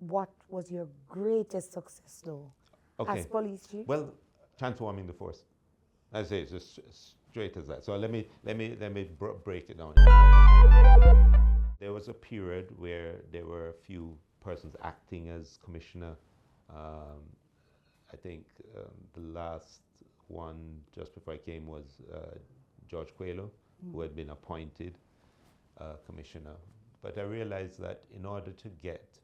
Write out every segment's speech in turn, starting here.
what was your greatest success though, as Okay. police chief? Well, transforming the force. I say it's just straight as that. So let me break it down. There was a period where there were a few persons acting as commissioner. Um, I think the last one just before I came was George Coelho, who had been appointed commissioner. But I realized that in order to get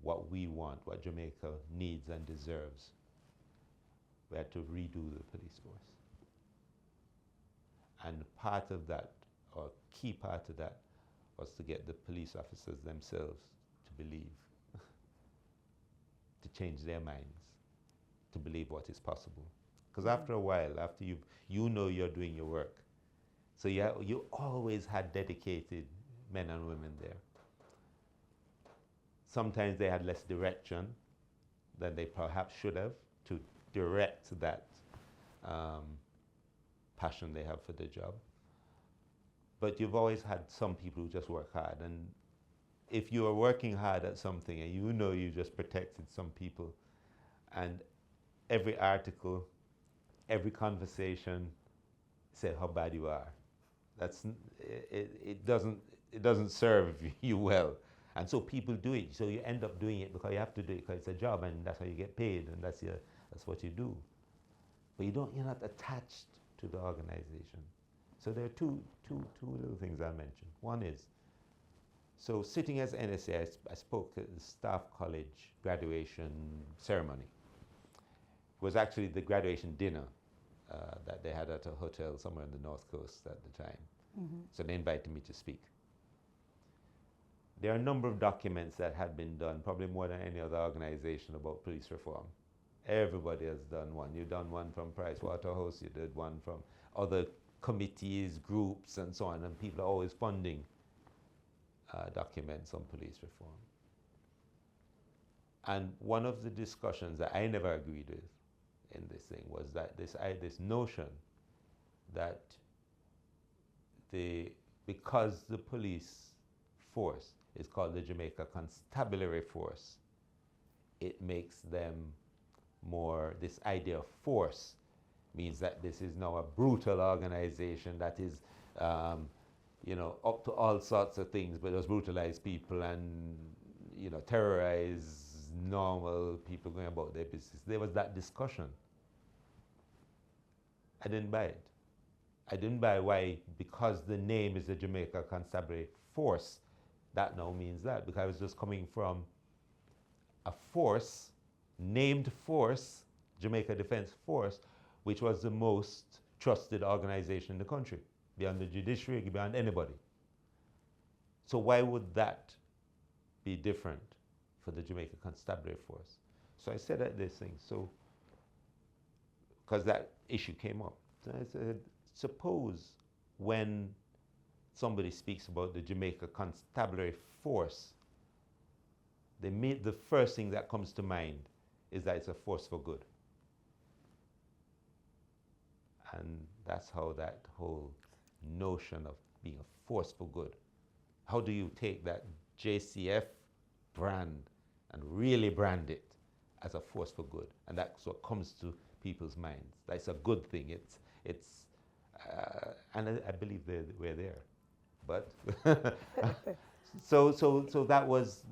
what we want, what Jamaica needs and deserves, we had to redo the police force. And part of that, or key part of that, was to get the police officers themselves to believe, to change their minds, to believe what is possible. Because after a while, after you know you're doing your work, so you always had dedicated men and women there. Sometimes they had less direction than they perhaps should have to direct that passion they have for the job. But you've always had some people who just work hard. And if you are working hard at something and you know you just protected some people, and every article, every conversation said how bad you are, it doesn't serve you well. And so people do it. So you end up doing it because you have to do it because it's a job and that's how you get paid and that's what you do. But you're not attached to the organization. So there are two little things I mentioned. One is, so sitting as NSA, I spoke at the staff college graduation ceremony. It was actually the graduation dinner that they had at a hotel somewhere in the North Coast at the time. So they invited me to speak. There are a number of documents that had been done, probably more than any other organization, about police reform. Everybody has done one. You've done one from Price Waterhouse, you did one from other committees, groups, and so on, and people are always funding documents on police reform. And one of the discussions that I never agreed with in this thing was that this notion that because the police force is called the Jamaica Constabulary Force, it makes them more, this idea of force means that this is now a brutal organization that is, up to all sorts of things, but does brutalize people and, terrorize normal people going about their business. There was that discussion. I didn't buy it. I didn't buy why, because the name is the Jamaica Constabulary Force, that now means that, because I was just coming from a force, named force, Jamaica Defense Force, which was the most trusted organization in the country, beyond the judiciary, beyond anybody. So why would that be different for the Jamaica Constabulary Force? So I said at this thing, because that issue came up. So I said, suppose when somebody speaks about the Jamaica Constabulary Force, the first thing that comes to mind is that it's a force for good. And that's how that whole notion of being a force for good, how do you take that JCF brand and really brand it as a force for good? And that's what comes to people's minds. That's a good thing. And I believe we're there. But so that was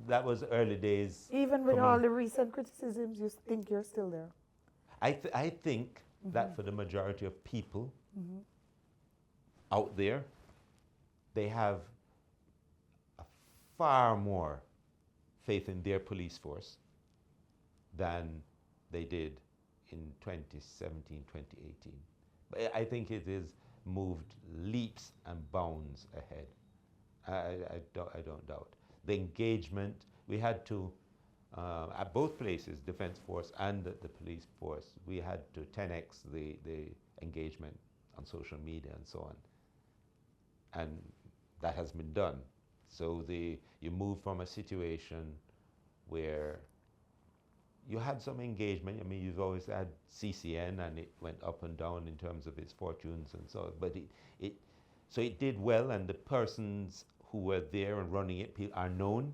early days. Even with all the recent criticisms, you think you're still there? I think that for the majority of people out there, they have a far more faith in their police force than they did in 2017, 2018. But I think it is moved leaps and bounds ahead. I don't doubt. The engagement, we had to, at both places, Defense Force and the police force, we had to 10x the engagement on social media and so on. And that has been done. So you move from a situation where you had some engagement. I mean, you've always had CCN, and it went up and down in terms of its fortunes and so on. But so it did well, and the persons who were there and running it are known.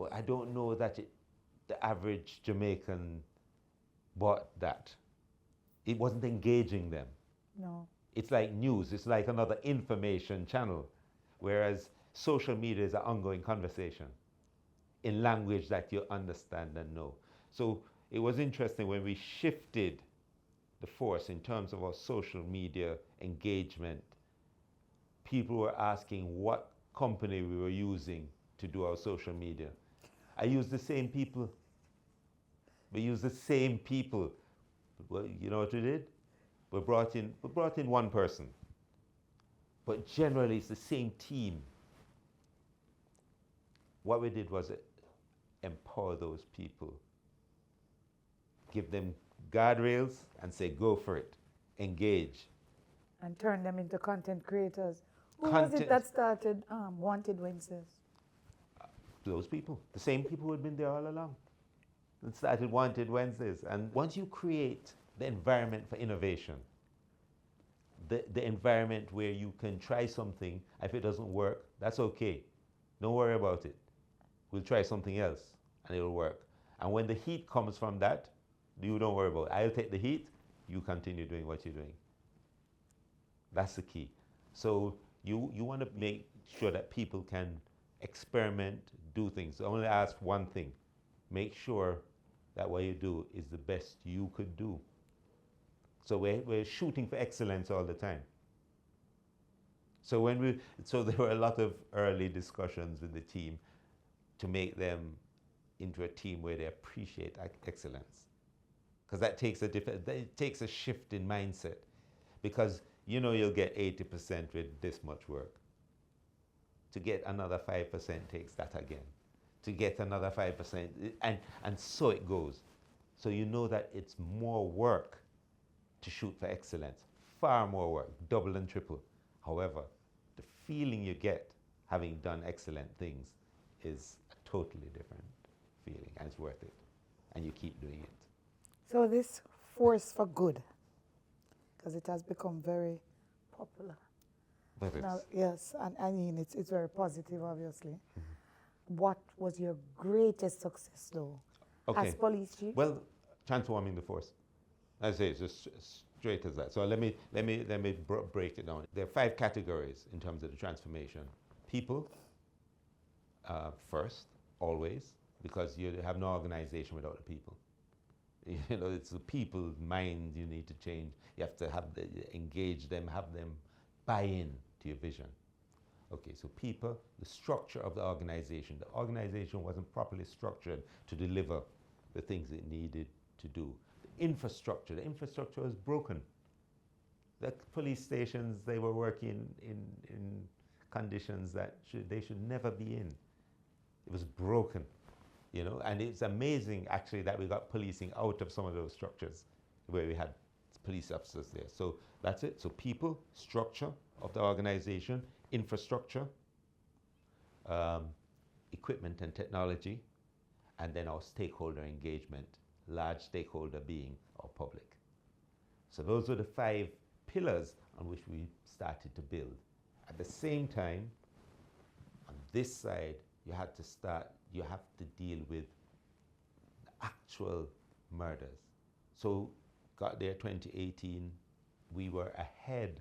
but I don't know that the average Jamaican bought that. It wasn't engaging them. No. It's like news, it's like another information channel, whereas social media is an ongoing conversation in language that you understand and know. So it was interesting when we shifted the force in terms of our social media engagement. People were asking what company we were using to do our social media. I use the same people. We use the same people. Well, you know what we did? We brought in one person, but generally it's the same team. What we did was empower those people, give them guardrails and say, go for it, engage. And turn them into content creators. Who was it that started Wanted Wednesdays? Those people, the same people who had been there all along. And started Wanted Wednesdays. And once you create the environment for innovation, the environment where you can try something, if it doesn't work, that's okay. Don't worry about it. We'll try something else and it'll work. And when the heat comes from that, you don't worry about it. I'll take the heat, you continue doing what you're doing. That's the key. So you want to make sure that people can experiment, do things. I only ask one thing. Make sure that what you do is the best you could do. So we're shooting for excellence all the time. So there were a lot of early discussions with the team to make them into a team where they appreciate excellence. Because that takes a shift in mindset. Because you know you'll get 80% with this much work. To get another 5% takes that again. To get another 5%, and so it goes. So you know that it's more work to shoot for excellence, far more work, double and triple. However, the feeling you get having done excellent things is a totally different feeling, and it's worth it. And you keep doing it. So this force for good, because it has become very popular. But Now, yes, and I mean, it's very positive, obviously. What was your greatest success, though, as police chief? Well, transforming the force. I say it's just straight as that. So let me break it down. There are 5 categories in terms of the transformation. People, first, always, because you have no organization without the people. You know, it's the people's mind you need to change. You have to engage them, have them buy in to your vision. Okay, so people, the structure of the organization. The organization wasn't properly structured to deliver the things it needed to do. The infrastructure was broken. The police stations, they were working in conditions that they should never be in. It was broken, you know, and it's amazing actually that we got policing out of some of those structures where we had police officers there. So that's it. So people, structure of the organization, infrastructure, equipment and technology, and then our stakeholder engagement, large stakeholder being our public. So those were the 5 pillars on which we started to build. At the same time, on this side, you have to deal with the actual murders. So got there 2018, we were ahead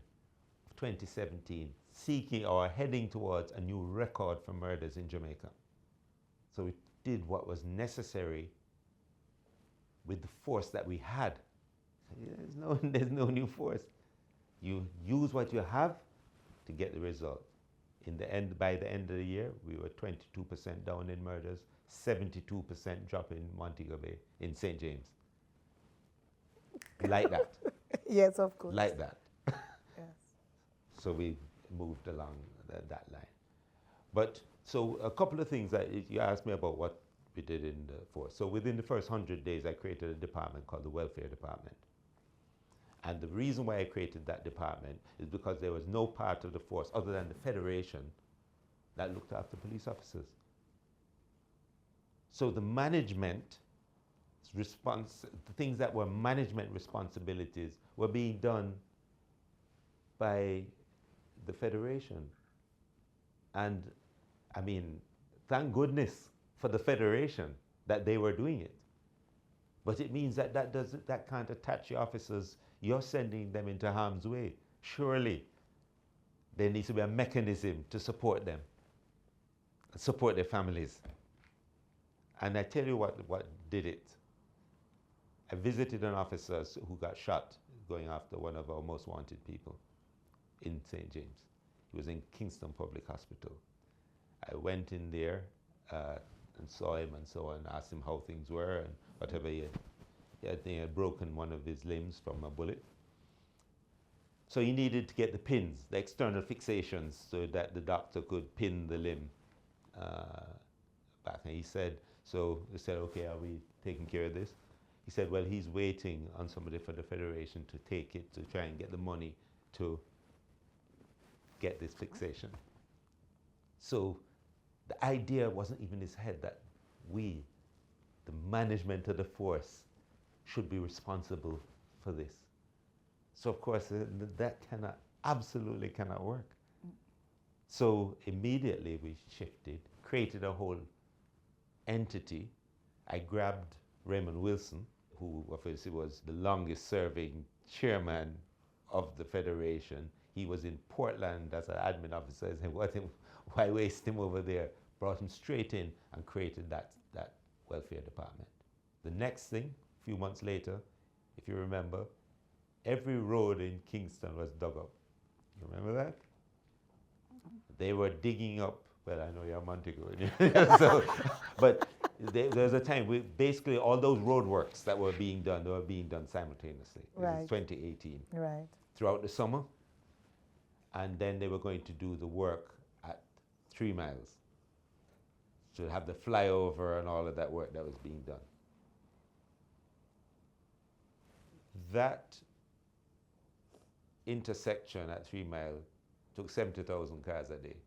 of 2017, seeking or heading towards a new record for murders in Jamaica. So we did what was necessary with the force that we had. There's no new force. You use what you have to get the result. By the end of the year, we were 22% down in murders, 72% drop in Montego Bay, in St. James. Like that. Yes, of course. Like that. Yes. So we moved along that line. But so a couple of things that you asked me about what we did in the force. So within the first 100 days, I created a department called the Welfare Department. And the reason why I created that department is because there was no part of the force other than the Federation that looked after police officers. So the management the things that were management responsibilities were being done by the Federation. And I mean, thank goodness for the Federation that they were doing it. But it means that that can't attach your officers. You're sending them into harm's way. Surely there needs to be a mechanism to support them, support their families. And I tell you what did it. I visited an officer who got shot going after one of our most wanted people in St. James. He was in Kingston Public Hospital. I went in there and saw him and so on, asked him how things were and whatever he had broken one of his limbs from a bullet. So he needed to get the pins, the external fixations, so that the doctor could pin the limb back. And he said, okay, are we taking care of this? He said, well, he's waiting on somebody for the Federation to take it, to try and get the money to get this fixation. So the idea wasn't even in his head that we, the management of the force, should be responsible for this. So of course, that absolutely cannot work. So immediately we shifted, created a whole entity. I grabbed Raymond Wilson, who obviously was the longest serving chairman of the Federation. He was in Portland as an admin officer. I said, why waste him over there? Brought him straight in and created that welfare department. The next thing, a few months later, if you remember, every road in Kingston was dug up. You remember that? They were digging up, well, I know you're Montego, but there was a time, basically all those road works that were being done, they were being done simultaneously. Right. It was 2018. Right. Throughout the summer, and then they were going to do the work at 3 miles. To have the flyover and all of that work that was being done. That intersection at 3 Mile took 70,000 cars a day.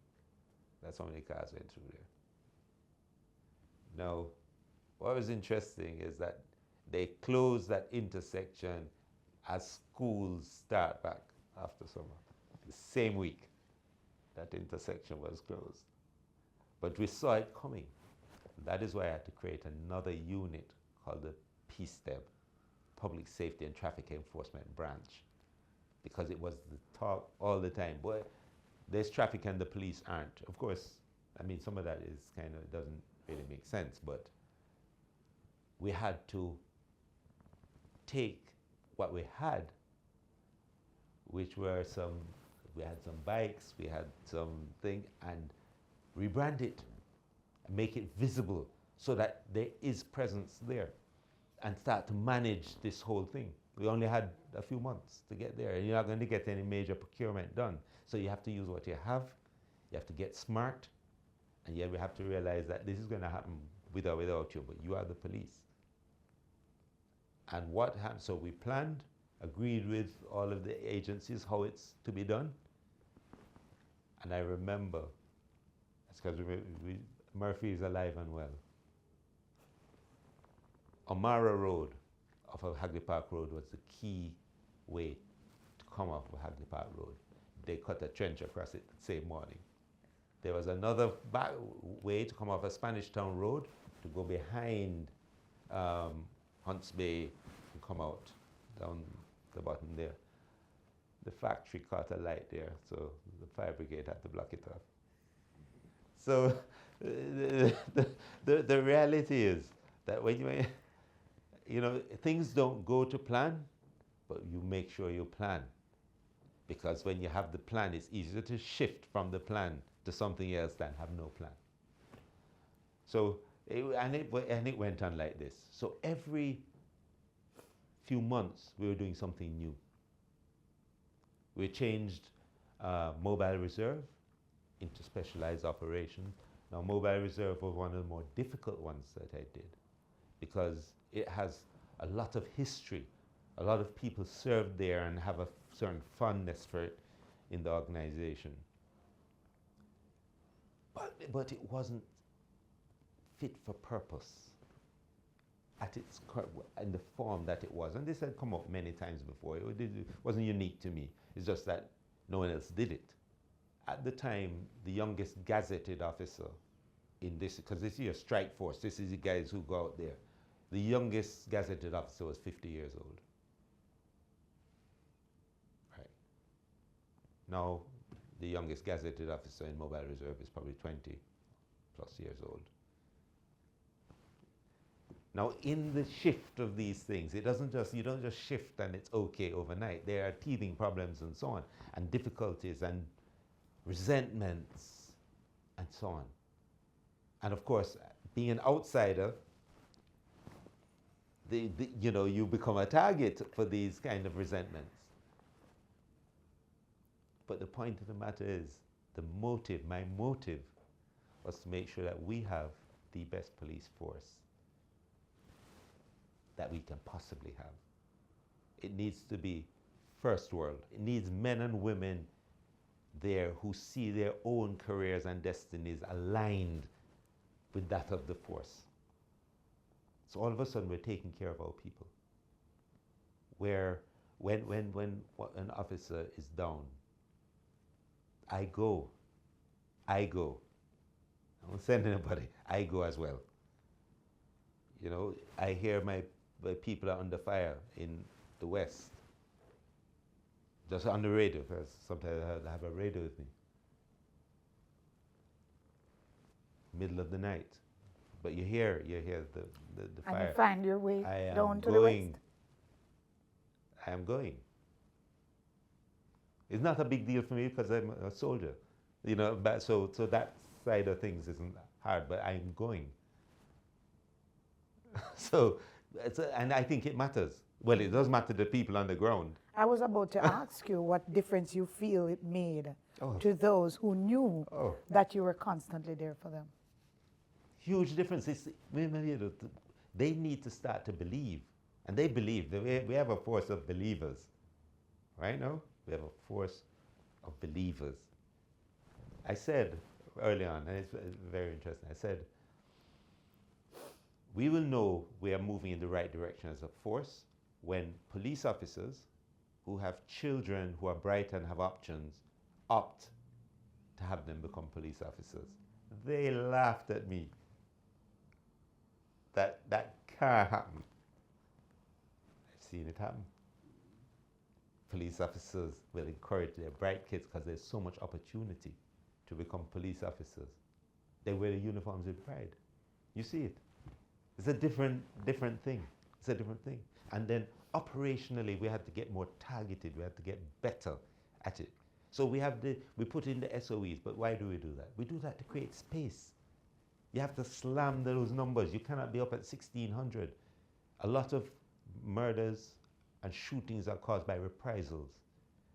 That's how many cars went through there. Now, what was interesting is that they closed that intersection as schools start back after summer. The same week, that intersection was closed. But we saw it coming. That is why I had to create another unit called the PSTEB, Public Safety and Traffic Enforcement Branch, because it was the talk all the time. Boy, there's traffic and the police aren't. Of course, I mean, some of that is kind of doesn't really make sense, but we had to take what we had, which were we had some bikes, we had something, and rebrand it, make it visible so that there is presence there, and start to manage this whole thing. We only had a few months to get there, and you're not going to get any major procurement done. So you have to use what you have, you have to get smart, and yet we have to realize that this is going to happen with or without you, but you are the police. And what happened, so we planned, agreed with all of the agencies how it's to be done, and I remember, because Murphy is alive and well. O'Mara Road off of Hagley Park Road was the key way to come off of Hagley Park Road. They cut a trench across it the same morning. There was another way to come off of Spanish Town Road to go behind Hunts Bay and come out down the bottom there. The factory caught a light there, so the fire brigade had to block it off. So the reality is that when things don't go to plan, but you make sure you plan. Because when you have the plan, it's easier to shift from the plan to something else than have no plan. So, it went on like this. So every few months, we were doing something new. We changed mobile reserve into specialized operations. Now, mobile reserve was one of the more difficult ones that I did because it has a lot of history. A lot of people served there and have a certain fondness for it in the organization. But it wasn't fit for purpose in the form that it was. And this had come up many times before. It wasn't unique to me. It's just that no one else did it. At the time, the youngest gazetted officer in this, because this is your strike force, this is the guys who go out there. The youngest gazetted officer was 50 years old. Right. Now, the youngest gazetted officer in Mobile Reserve is probably 20 plus years old. Now, in the shift of these things, it doesn't just, you don't just shift and it's okay overnight. There are teething problems and so on, and difficulties and resentments and so on. And of course, being an outsider, you know, you become a target for these kind of resentments. But the point of the matter is, my motive was to make sure that we have the best police force that we can possibly have. It needs to be first world. It needs men and women there who see their own careers and destinies aligned with that of the force. So all of a sudden we're taking care of our people. Where when an officer is down, I go. I don't send anybody. I go as well. You know, I hear my people are under fire in the West. Just on the radio, because sometimes I have a radio with me. Middle of the night. But you hear the fire. And you find your way down to going. the west. I am going. It's not a big deal for me because I'm a soldier. You know, but so that side of things isn't hard, but I'm going. So, and I think it matters. Well, it does matter to people on the ground. I was about to ask you what difference you feel it made to those who knew that you were constantly there for them. Huge difference. They need to start to believe. And they believe. We have a force of believers. Right now, we have a force of believers. I said early on, and it's very interesting, I said, we will know we are moving in the right direction as a force when police officers who have children who are bright and have options opt to have them become police officers. They laughed at me. That can't happen. I've seen it happen. Police officers will encourage their bright kids because there's so much opportunity to become police officers. They wear the uniforms with pride. You see it. It's a different thing. It's a different thing. And then operationally, we had to get more targeted. We had to get better at it. So we put in the SOEs, but why do we do that? We do that to create space. You have to slam those numbers. You cannot be up at 1,600. A lot of murders and shootings are caused by reprisals.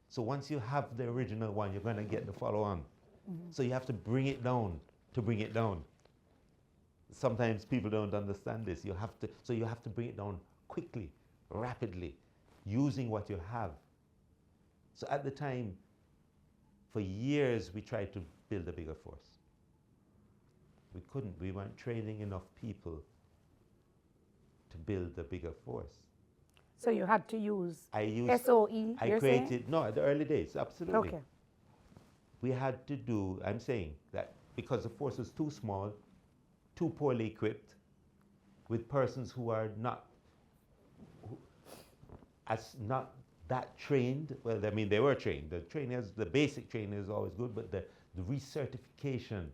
So once you have the original one, you're going to get the follow-on. Mm-hmm. So you have to bring it down to bring it down. Sometimes people don't understand this. You have to bring it down quickly, rapidly, using what you have. So at the time, for years, we tried to build a bigger force. We couldn't. We weren't training enough people to build a bigger force. So you had to use SOE, I created, no, at the early days, absolutely. Okay. We had to do, I'm saying that because the force was too small, too poorly equipped, with persons who are not that trained. Well, I mean, they were trained. The basic training is always good, but the recertification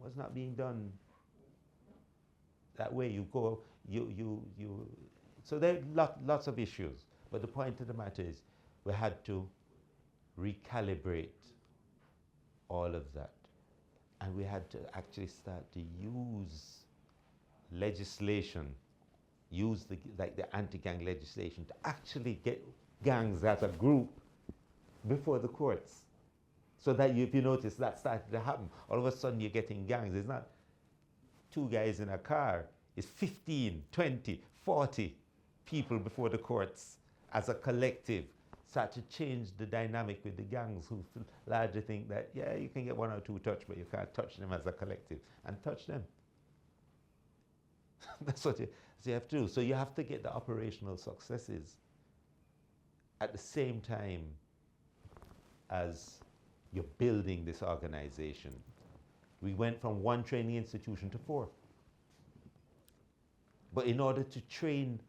was not being done that way. So there are lots of issues. But the point of the matter is, we had to recalibrate all of that. And we had to actually start to use legislation, use the anti-gang legislation to actually get gangs as a group before the courts. So that if you notice, that started to happen. All of a sudden you're getting gangs. It's not two guys in a car. It's 15, 20, 40 people before the courts as a collective. Start to change the dynamic with the gangs who largely think that, yeah, you can get one or two touch, but you can't touch them as a collective. And touch them. That's what you have to do. So you have to get the operational successes at the same time as you're building this organization. We went from 1 training institution to 4. But in order to train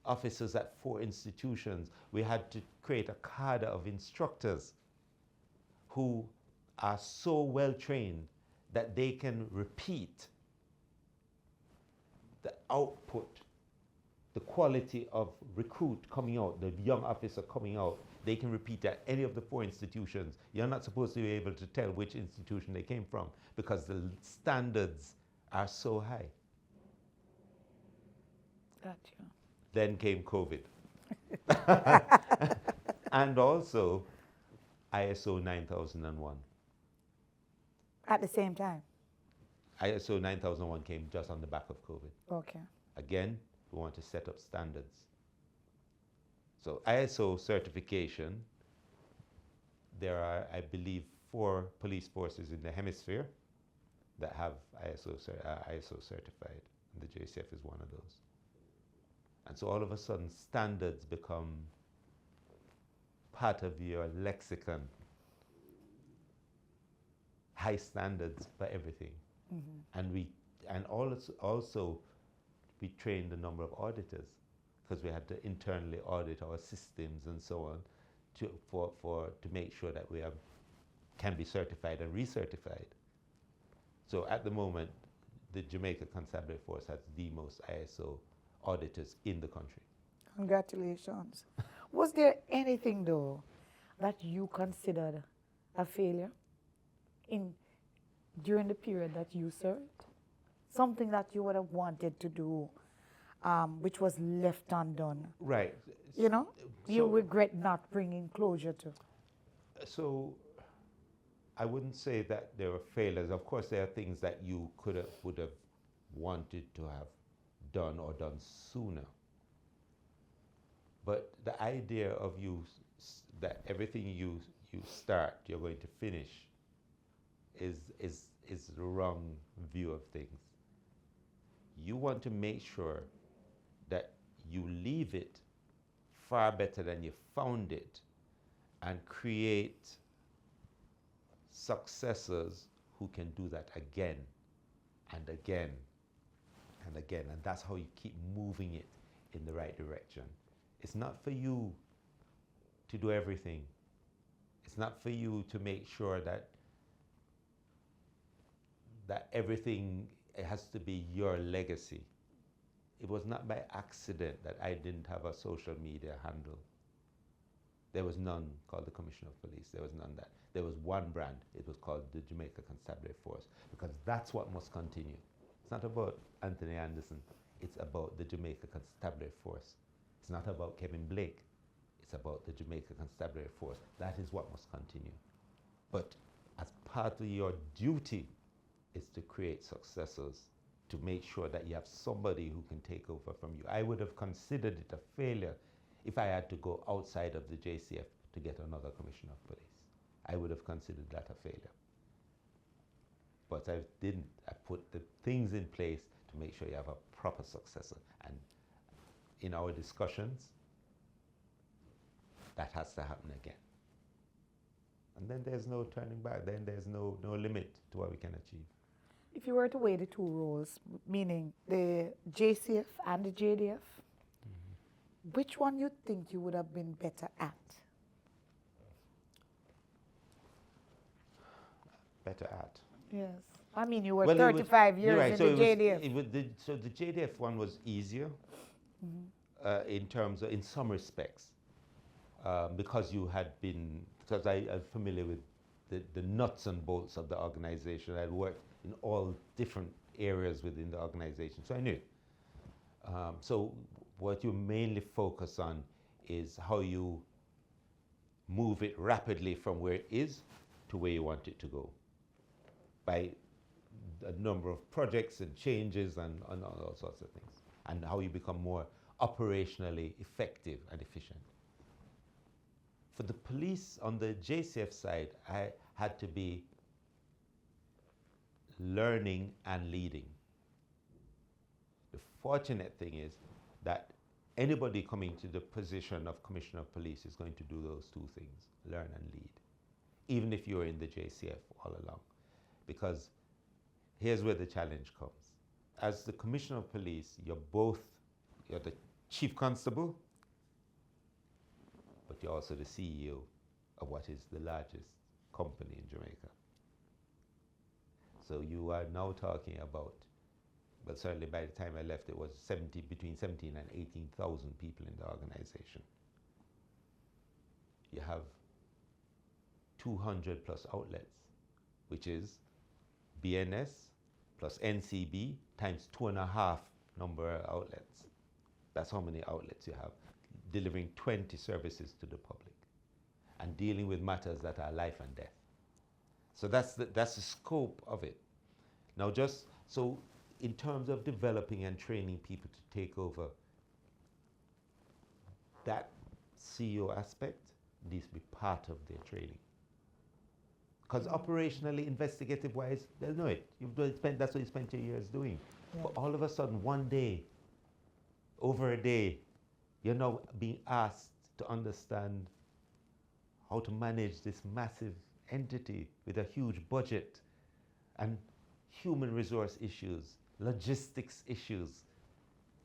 officers at 4 institutions, we had to create a cadre of instructors who are so well trained that they can repeat the output, the quality of recruit coming out, the young officer coming out. They can repeat at any of the 4 institutions. You're not supposed to be able to tell which institution they came from because the standards are so high. Gotcha. Then came COVID. And also ISO 9001. At the same time? ISO 9001 came just on the back of COVID. Okay. Again, we want to set up standards. So ISO certification, there are, I believe, 4 police forces in the hemisphere that have ISO certified, and the JCF is one of those. And so all of a sudden, standards become part of your lexicon. High standards for everything. Mm-hmm. And also we trained a number of auditors because we had to internally audit our systems and so on to make sure that we can be certified and recertified. So at the moment, the Jamaica Constabulary Force has the most ISO auditors in the country. Congratulations. Was there anything, though, that you considered a failure during the period that you served? Something that you would have wanted to do, which was left undone? Right. You know, you regret not bringing closure to? So I wouldn't say that there were failures. Of course, there are things that you would have wanted to have done or done sooner. But the idea of that everything you start, you're going to finish, is the wrong view of things. You want to make sure that you leave it far better than you found it and create successors who can do that again and again and again. And that's how you keep moving it in the right direction. It's not for you to do everything. It's not for you to make sure that everything has to be your legacy. It was not by accident that I didn't have a social media handle. There was none called the Commissioner of Police. There was none that. There was one brand. It was called the Jamaica Constabulary Force, because that's what must continue. It's not about Antony Anderson. It's about the Jamaica Constabulary Force. It's not about Kevin Blake. It's about the Jamaica Constabulary Force. That is what must continue. But as part of your duty is to create successors, to make sure that you have somebody who can take over from you. I would have considered it a failure if I had to go outside of the JCF to get another Commissioner of Police. I would have considered that a failure. But I didn't. I put the things in place to make sure you have a proper successor. And in our discussions, that has to happen again. And then there's no turning back. Then there's no limit to what we can achieve. If you were to weigh the 2 roles, meaning the JCF and the JDF, which one you think you would have been better at? Better at? Yes. I mean, you were 35 years in the JDF. So the JDF one was easier in some respects, because I'm familiar with the nuts and bolts of the organization. I'd worked in all different areas within the organization, so I knew. So what you mainly focus on is how you move it rapidly from where it is to where you want it to go, by a number of projects and changes and all sorts of things, and how you become more operationally effective and efficient. For the police on the JCF side, I had to be learning and leading. The fortunate thing is that anybody coming to the position of Commissioner of Police is going to do those 2 things, learn and lead, even if you're in the JCF all along. Because here's where the challenge comes. As the Commissioner of Police, you're the Chief Constable, but you're also the CEO of what is the largest company in Jamaica. So you are now talking about, well, certainly by the time I left, it was between 17 and 18,000 people in the organization. You have 200 plus outlets, which is BNS plus NCB times 2.5 number of outlets. That's how many outlets you have, delivering 20 services to the public and dealing with matters that are life and death. So that's the scope of it. Now just, so in terms of developing and training people to take over, that CEO aspect needs to be part of their training. Because operationally, investigative wise, they'll know it. That's what you spent your years doing. Yeah. But all of a sudden, one day, over a day, you're now being asked to understand how to manage this massive entity with a huge budget and human resource issues, logistics issues,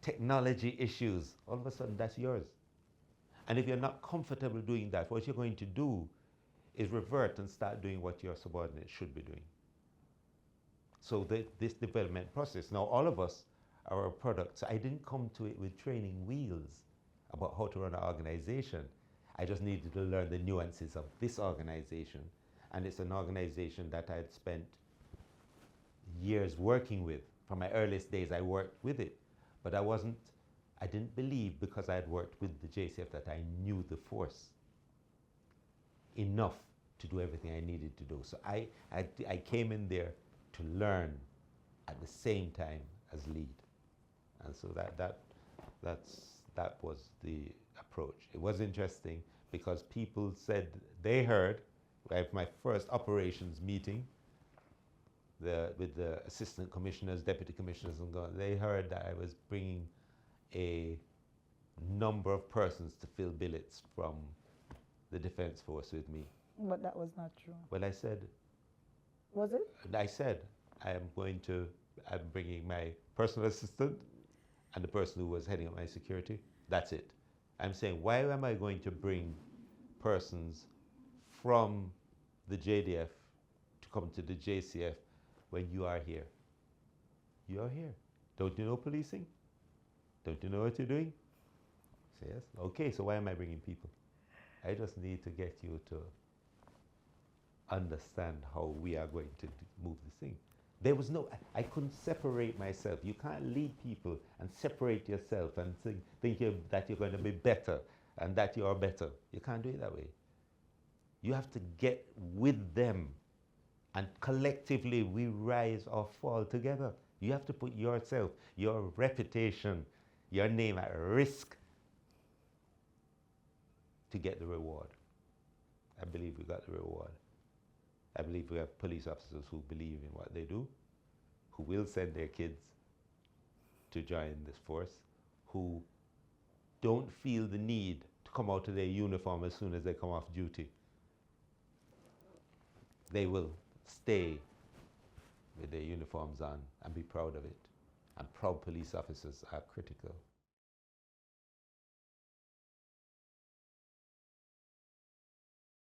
technology issues. All of a sudden, that's yours. And if you're not comfortable doing that, what you're going to do is revert and start doing what your subordinates should be doing. So this development process, now all of us are a product. So I didn't come to it with training wheels about how to run an organization. I just needed to learn the nuances of this organization. And it's an organization that I had spent years working with. From my earliest days, I worked with it. But I didn't believe, because I had worked with the JCF, that I knew the force enough to do everything I needed to do. So I came in there to learn at the same time as lead. And so that was the approach. It was interesting because people said they heard at my first operations meeting with the assistant commissioners, deputy commissioners, and they heard that I was bringing a number of persons to fill billets from the Defense Force with me. But that was not true. Well, I said... Was it? I said, I'm bringing my personal assistant and the person who was heading up my security. That's it. I'm saying, why am I going to bring persons from the JDF to come to the JCF when you are here? You are here. Don't you know policing? Don't you know what you're doing? I say, yes. Okay, so why am I bringing people? I just need to get you to understand how we are going to move this thing. There was I couldn't separate myself. You can't lead people and separate yourself and think that you're going to be better and that you are better. You can't do it that way. You have to get with them, and collectively we rise or fall together. You have to put yourself, your reputation, your name at risk to get the reward. I believe we got the reward. I believe we have police officers who believe in what they do, who will send their kids to join this force, who don't feel the need to come out of their uniform as soon as they come off duty. They will stay with their uniforms on and be proud of it. And proud police officers are critical.